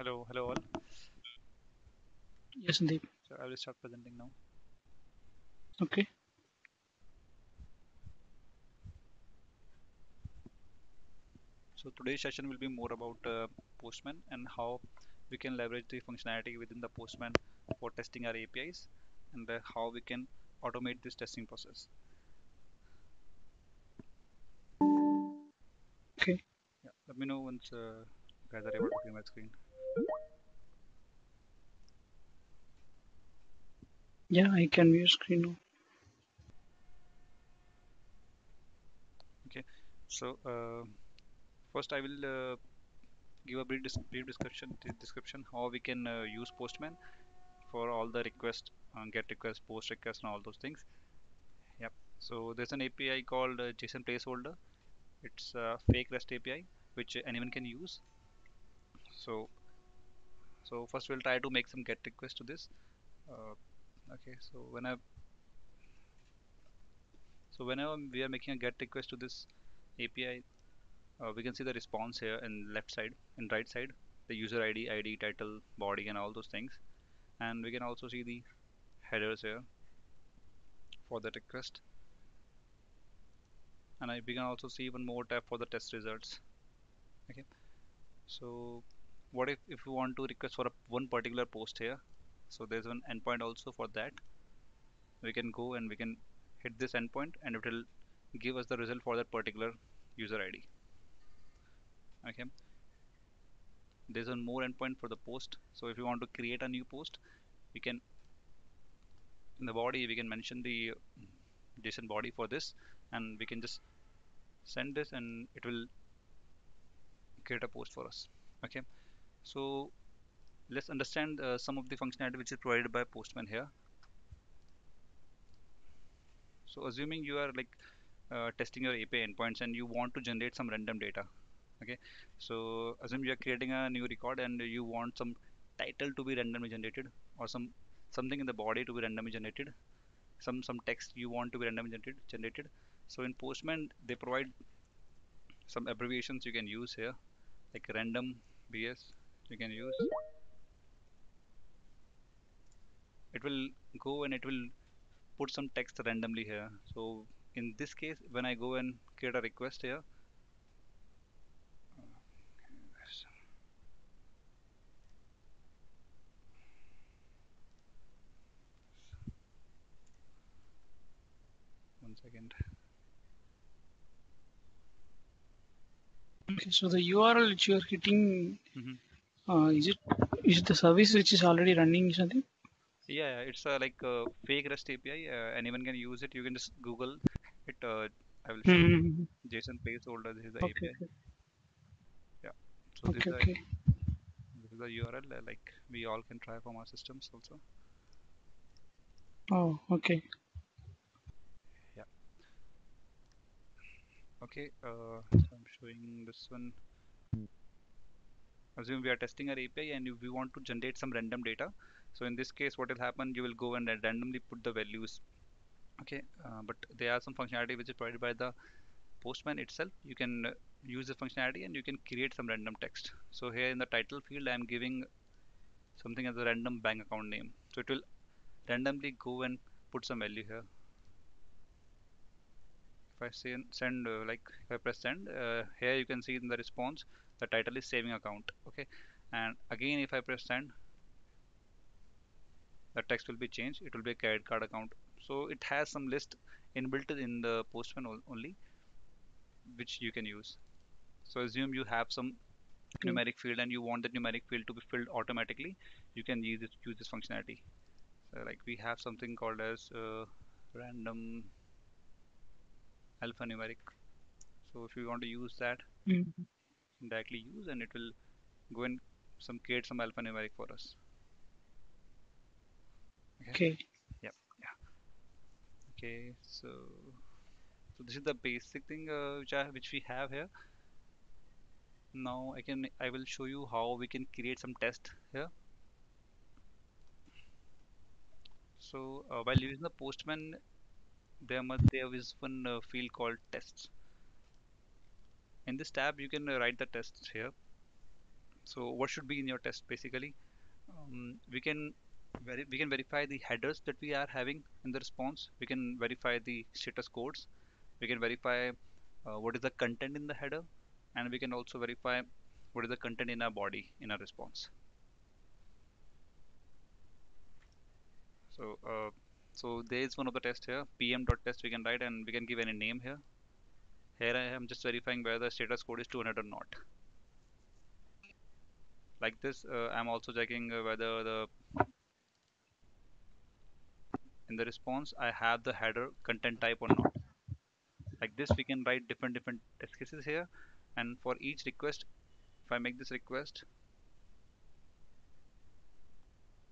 Hello all. Yes, Sandeep. So I will start presenting now. Okay. So today's session will be more about Postman and how we can leverage the functionality within the Postman for testing our APIs and how we can automate this testing process. Okay. Yeah, let me know once you guys are able to see my screen. Yeah, I can view screen now. Okay. So first I will give a brief description how we can use Postman for all the request, get request, post request, and all those things. Yep. So there's an API called JSON placeholder. It's a fake REST API which anyone can use. So first we'll try to make some GET request to this. Uh, okay, whenever we are making a GET request to this API, we can see the response here in left side and right side, the user ID, title, body, and all those things. And we can also see the headers here for that request. And we can also see one more tab for the test results. Okay, so what if we want to request for one particular post here? So there's one endpoint also for that. We can go and we can hit this endpoint and it will give us the result for that particular user ID. Okay, there's one more endpoint for the post. So if you want to create a new post, we can, in the body we can mention the JSON body for this, and we can just send this and it will create a post for us. Okay, so let's understand some of the functionality which is provided by Postman here. So assuming you are like testing your API endpoints and you want to generate some random data. Okay, so assume you are creating a new record and you want some title to be randomly generated, or something in the body to be randomly generated, some text you want to be randomly generated. So in Postman they provide some abbreviations you can use here, like random bs you can use. It will go and it will put some text randomly here. So in this case, when I go and create a request here, one second. Okay. So the URL which you are hitting, Hmm. is it the service which is already running, Sandeep? Yeah, it's like a fake REST API. Anyone can use it. You can just Google it. I will show you. Hmm. JSON placeholder. This is the Okay. API. Okay. Yeah. So Okay. Okay. this is the URL. Like we all can try from our systems also. Oh, okay. Yeah. Okay. So I'm showing this one. Assume we are testing our API and we want to generate some random data. So in this case, what will happen? You will go and randomly put the values. Okay, but there are some functionality which is provided by the Postman itself. You can use the functionality and you can create some random text. So here in the title field, I am giving something as a random bank account name. So it will randomly go and put some value here. If I send like if I press send, here you can see in the response the title is saving account. Okay, and again if I press send, the text will be changed. It will be a credit card account. So it has some list inbuilt in the Postman only, which you can use. So assume you have some Okay. numeric field and you want that numeric field to be filled automatically, you can use this functionality. So like we have something called as random alphanumeric. So if you want to use that, Hmm. you can directly use and it will go and create some alphanumeric for us. Okay. Okay. Yep. Yeah. Okay. So this is the basic thing which we have here. Now I will show you how we can create some test here. So while using the Postman, there is one field called tests. In this tab, you can write the tests here. So what should be in your test basically? We can verify the headers that we are having in the response. We can verify the status codes. We can verify what is the content in the header, and we can also verify what is the content in our body in our response. So there is one of the test here, pm.test. We can write and we can give any name here. Here I am just verifying whether the status code is 200 or not. Like this, I'm also checking whether the in the response I have the header content type or not. Like this, we can write different test cases here, and for each request, if I make this request,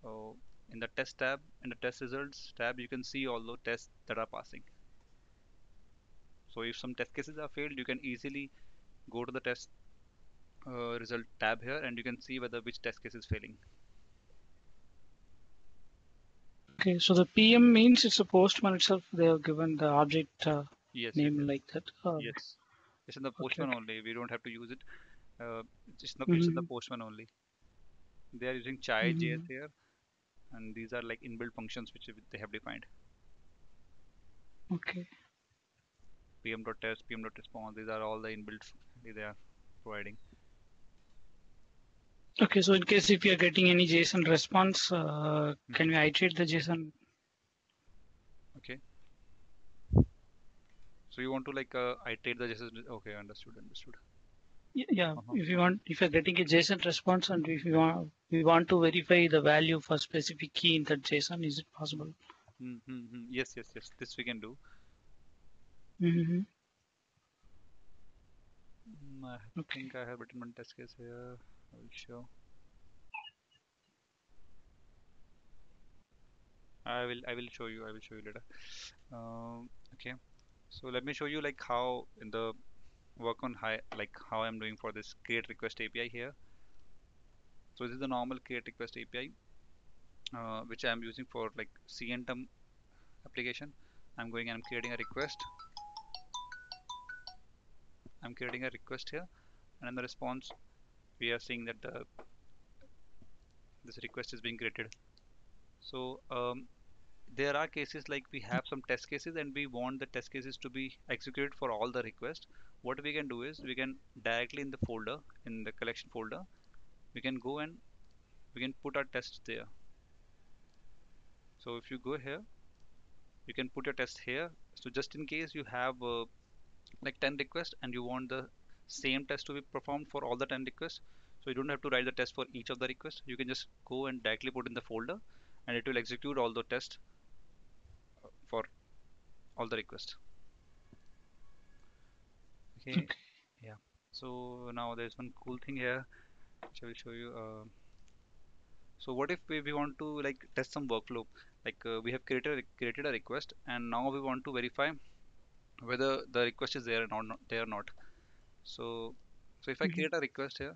so in the test tab, in the test results tab, you can see all the tests that are passing. So if some test cases are failed, you can easily go to the test result tab here, and you can see whether which test case is failing. Okay, so the PM means it's a postman itself. They have given the object Yes, yes, name yes, like that. yes. It's in the Okay, postman okay. only. We don't have to use it. It's in the Mm-hmm. postman only. They are using chai.js Mm-hmm. here, and these are like inbuilt functions which they have defined. Okay. pm.test, pm.response. These are all the inbuilt they are providing. Okay, so in case if you are getting any JSON response, can Mhm. we iterate the JSON? Okay. So you want to like iterate the JSON. Okay, understood. Yeah, Uh-huh, if you uh-huh. want, if you're getting a JSON response and if you want, we want to verify the value for specific key in that JSON, is it possible? Mm-hmm. Yes. This we can do. Mm-hmm. I Okay. think I have written one test case here. I will show. I will show you. I will show you later. Okay. So let me show you like how in the work on high like how I'm doing for this create request API here. So this is the normal create request API which I'm using for like CNTM application. I'm going and I'm creating a request. I'm creating a request here, and in the response we are seeing that this request is being created. So there are cases like we have some test cases and we want the test cases to be executed for all the requests. What we can do is we can directly in the folder, in the collection folder, we can go and we can put our tests there. So if you go here, you can put your test here. So just in case you have like 10 requests and you want the same test to be performed for all the 10 requests, so you don't have to write the test for each of the requests. You can just go and directly put in the folder and it will execute all the tests for all the requests. Okay, Okay. yeah. So now there's one cool thing here which I will show you. So what if we want to like test some workflow? Like we have created a request and now we want to verify whether the request is there or not there or not. So if I Mhm. create a request here,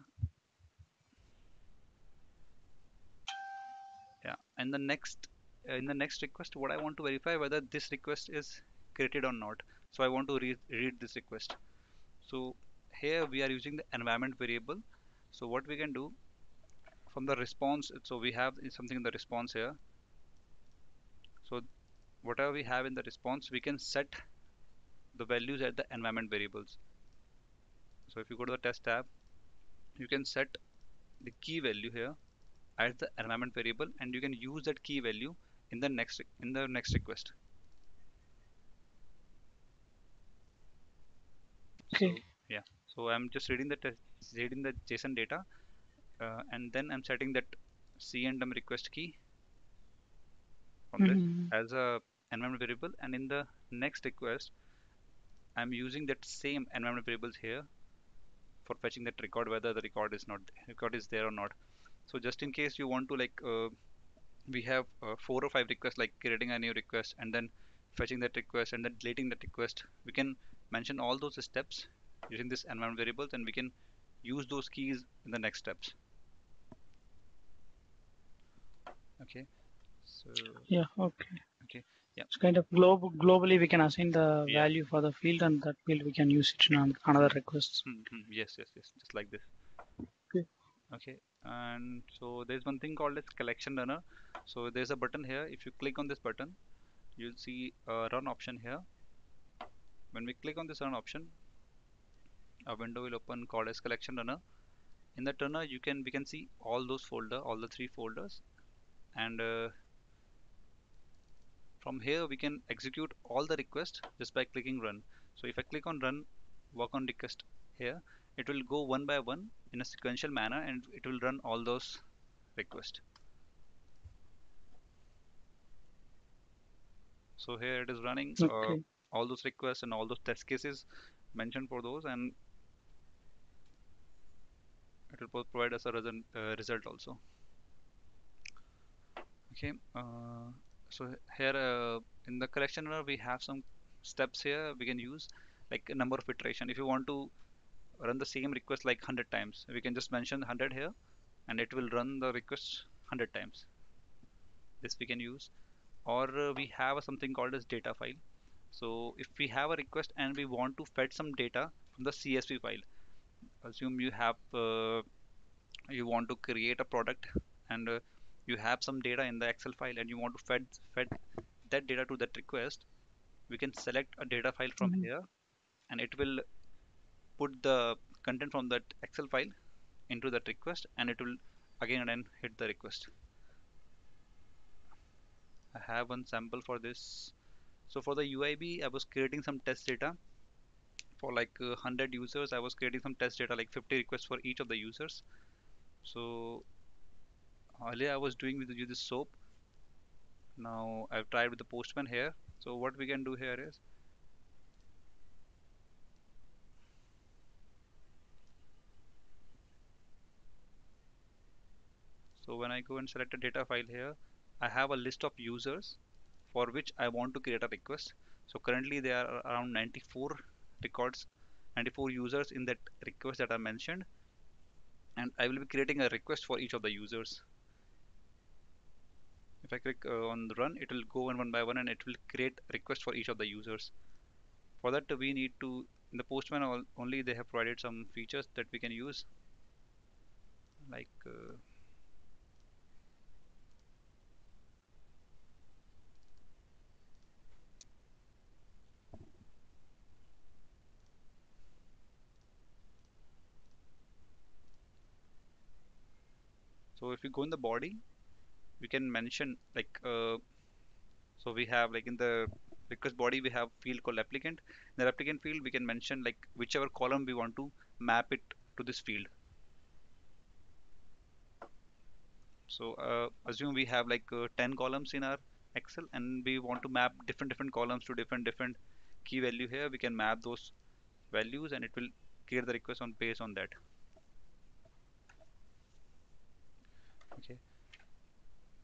yeah, and the next in the next request, what I want to verify whether this request is created or not. So I want to read this request. So here we are using the environment variable. So what we can do from the response, so we have something in the response here. So whatever we have in the response, we can set the values at the environment variables. So if you go to the test tab, you can set the key value here as the environment variable, and you can use that key value in the next request. Okay. So yeah, so I'm just reading the JSON data, and then I'm setting that CNDM request key from this Mm-hmm. as a environment variable, and in the next request, I'm using that same environment variables here for fetching that record whether the record is there or not. So just in case you want to like we have 4 or 5 requests like creating a new request and then fetching that request and then deleting that request, we can mention all those steps using this environment variables and we can use those keys in the next steps. Okay, so Yeah. Okay. okay, yeah. It's kind of globally we can assign the Yeah. value for the field and that field we can use it in another Hmm, request. Yes, just like this. Okay. Okay, and so there's one thing called as collection runner. So there's a button here. If you click on this button, you'll see a run option here. When we click on this run option, a window will open called as collection runner. In the runner, we can see all those all the three folders, and from here we can execute all the requests just by clicking run. So if I click on run work on request here, it will go one by one in a sequential manner and it will run all those requests. So here it is running Okay. all those requests and all those test cases mentioned for those, and it will provide us a result also. Okay, so here in the collection runner we have some steps here we can use, like a number of iteration. If you want to run the same request like 100 times, we can just mention 100 here and it will run the request 100 times. This we can use. Or we have something called as data file. So if we have a request and we want to fetch some data from the CSV file, assume you want to create a product, and you have some data in the Excel file and you want to fed that data to that request. We can select a data file from Mhm. here and it will put the content from that Excel file into that request, and it will again and then hit the request. I have one sample for this. So for the UIB, I was creating some test data for like 100 users. I was creating some test data like 50 requests for each of the users. So earlier I was doing with the SOAP. Now I've tried with the Postman here. So what we can do here is, so when I go and select a data file here, I have a list of users for which I want to create a request. So currently there are around 94 records, 94 users in that request that I mentioned, and I will be creating a request for each of the users. If I click on the run, it will go one by one and it will create request for each of the users. For that we need to, in the Postman only they have provided some features that we can use, like so if we go in the body, we can mention like so we have like in the request body we have field called applicant. In the applicant field we can mention like whichever column we want to map it to this field. So assume we have like 10 columns in our Excel and we want to map different columns to different key value. Here we can map those values and it will create the request on based on that. Okay,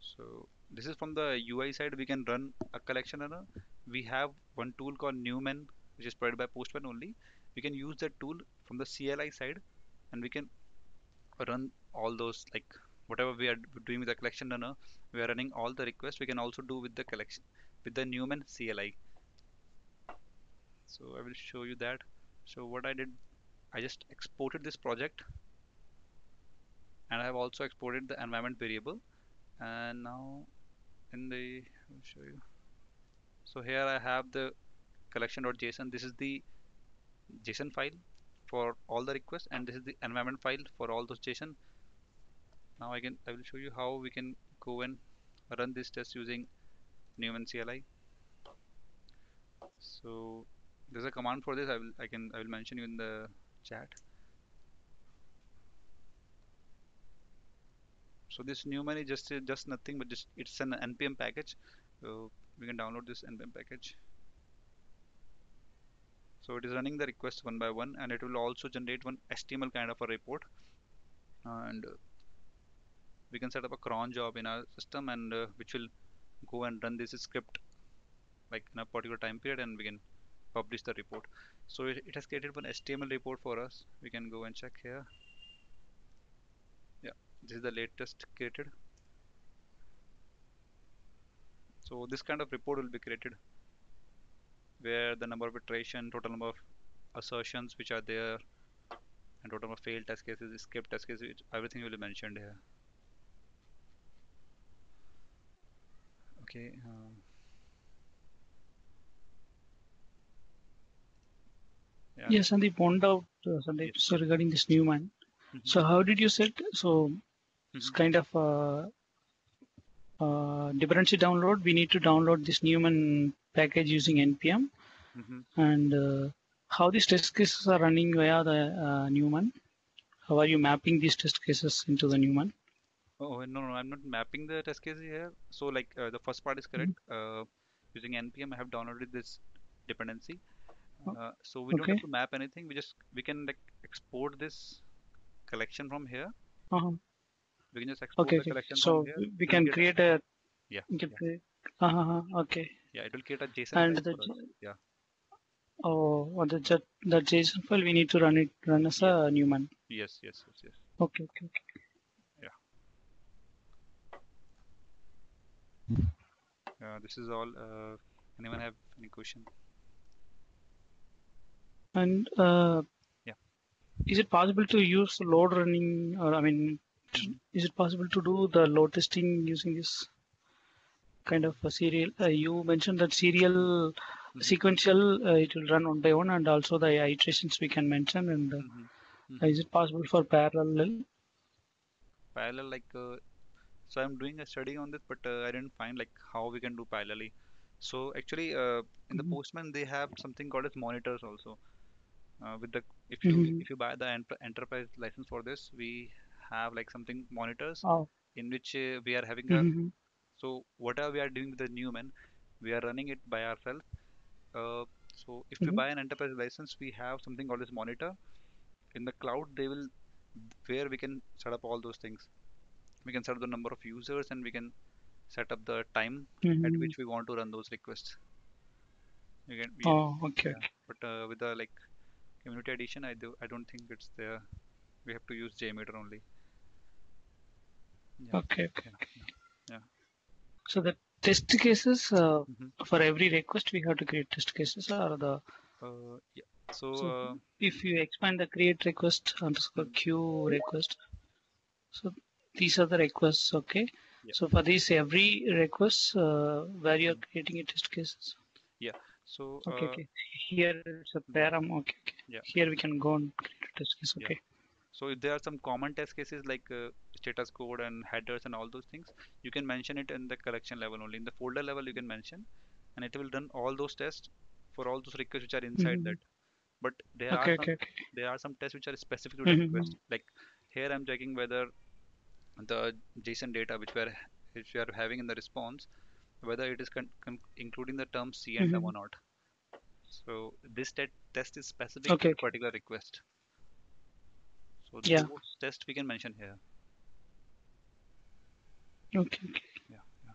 so this is from the UI side. We can run a collection runner. We have one tool called Newman, which is provided by Postman only. We can use that tool from the CLI side and we can run all those, like whatever we are doing with the collection runner, we are running all the requests. We can also do with the collection with the Newman CLI. So I will show you that. So what I did, I just exported this project and I have also exported the environment variable. And now in the, I'll show you. So here I have the collection.json. This is the JSON file for all the requests, and this is the environment file for all those JSON. Now I will show you how we can go and run this test using Newman CLI. So there's a command for this. I will mention you in the chat. So this Newman is just nothing but just it's an npm package. So we can download this npm package. So it is running the request one by one, and it will also generate one HTML kind of a report. And we can set up a cron job in our system, and which will go and run this script like in a particular time period, and we can publish the report. So it has created one HTML report for us. We can go and check here. Yeah, this is the latest created. So this kind of report will be created where the number of iteration, total number of assertions which are there, and total number of failed test cases, skipped test cases, everything will be mentioned here. Okay. Yeah. Yes, Sandeep, point out, Sandeep, Yes. so regarding this Newman. Mhm. So how did you set? So it's Mhm. kind of dependency download. We need to download this Newman package using npm, Mhm. and how these test cases are running via the Newman. How are you mapping these test cases into the Newman? Oh, no, no, I'm not mapping the test case here. So like the first part is correct. Mhm. Using npm, I have downloaded this dependency. So we don't have Okay. to map anything. We can like export this collection from here. Uh-huh. We can just export Okay, the okay. collection from So here. we It will can get a, create a. yeah, We can yeah, create. Uh-huh. Okay. yeah. It will create a JSON And file for us. Yeah, the JSON file we need to run as yes, a Newman. yes, yes, yes, yes. Okay, okay, okay. Yeah. This is all. Anyone have any question? And Yeah. is it possible to use load running, or I mean, Mm-hmm. is it possible to do the load testing using this kind of a serial? You mentioned that serial Mm-hmm. sequential, it will run one by one, and also the iterations we can mention. And Mm-hmm. Mm-hmm. is it possible for parallel? Parallel, like, so I'm doing a study on this, but I didn't find like how we can do parallelly. So actually, in the Mhm. Postman, they have something called as monitors also. With the Mhm. if you buy the enterprise license for this, we have like something monitors Oh. in which we are having a, Mhm. so whatever we are doing with the Newman, we are running it by ourselves. Uh, so if we Mhm. buy an enterprise license, we have something called as monitor. In the cloud, they will, where we can set up all those things. We can set up the number of users and we can set up the time at Mhm. which we want to run those requests. Oh, okay, Yeah, okay, but with the like community edition, I don't think it's there. We have to use JMeter only. Yeah, okay, okay. yeah, yeah, So the test cases yeah. for every request we have to create test cases, or the. Yeah. So So if you expand the create request underscore mhm, queue request, so these are the requests, okay? yeah, So for this every request where you're mhm, creating a test cases. yeah. So Okay, okay. Here it's a mhm, param, okay, okay. yeah, Here we can go and create a test case, yeah. okay. So if there are some common test cases like status code and headers and all those things, you can mention it in the collection level only. In the folder level, you can mention, and it will run all those tests for all those requests which are inside Hmm. that. But Okay, okay, okay. there are some tests which are specific to that Hmm. request. Like here, I'm checking whether the JSON data which we are having in the response, whether it is including the term C and M Hmm. or not. So this test is specific to Okay, that okay. particular request. So Yeah. those tests we can mention here. Okay, okay. Yeah, yeah.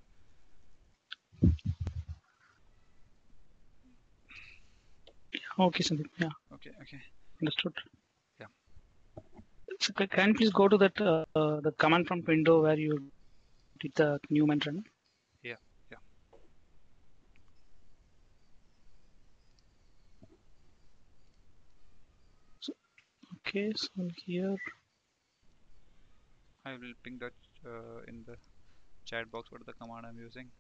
Okay, Sandeep. Yeah, Okay, okay. understood. Yeah, So can you please go to that the command prompt window where you did the Newman run? yeah, yeah. So, okay, so here, I will ping that in the chat box what the command I'm using.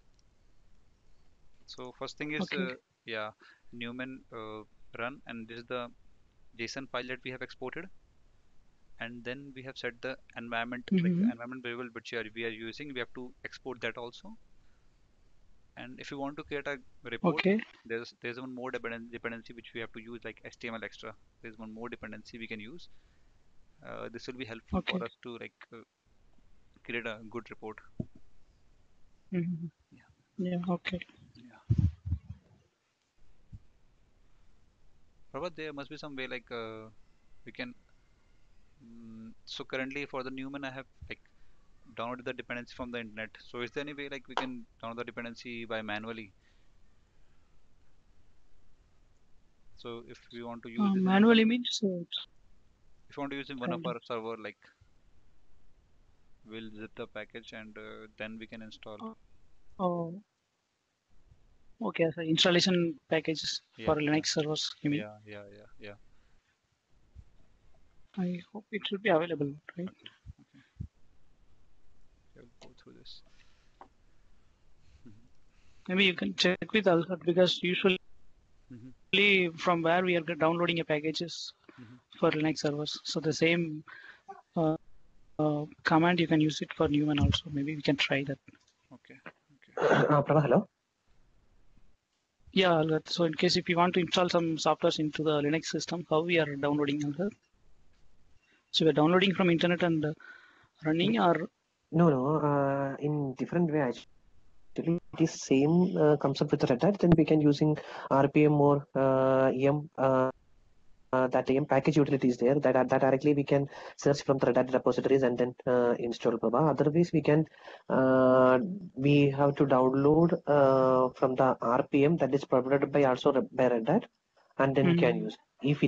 So first thing is okay. yeah, Newman run, and this is the JSON file that we have exported, and then we have set the environment, like the Hmm. environment variable which we are using. We have to export that also. And if you want to create a report, Okay, there's one more dependency which we have to use, like HTML extra. There's one more dependency we can use. This will be helpful okay. for us to like create a good report. Hmm. Yeah, Yeah, okay. yeah. But there must be some way like we can. So currently for the Newman, I have like downloaded the dependency from the internet. So is there any way like we can download the dependency by manually? So if we want to use this in Manually means if you want to use in one of kind of. our server, like we'll zip the package and then we can install. Oh, okay. So installation packages Yeah, for yeah, Linux servers, you mean? yeah, yeah, yeah, yeah. I hope it should be available, right? Okay. I'll go through this. Maybe you can check with Alhut, because usually from where we are downloading a packages for Linux servers. So the same command you can use it for Newman also. Maybe we can try that. Okay. Prabha, hello. Yeah, Alhut. So in case if you want to install some softwares into the Linux system, how we are downloading, Alhut? So we're downloading from internet and running, or No, in different way actually. It is same comes up with Red Hat. Then we can using RPM or EM. That EM package utility is there. That directly we can search from the Red Hat repositories and then install Prabha. Otherwise, we can we have to download from the RPM that is provided by also by Red Hat, and then we can use. If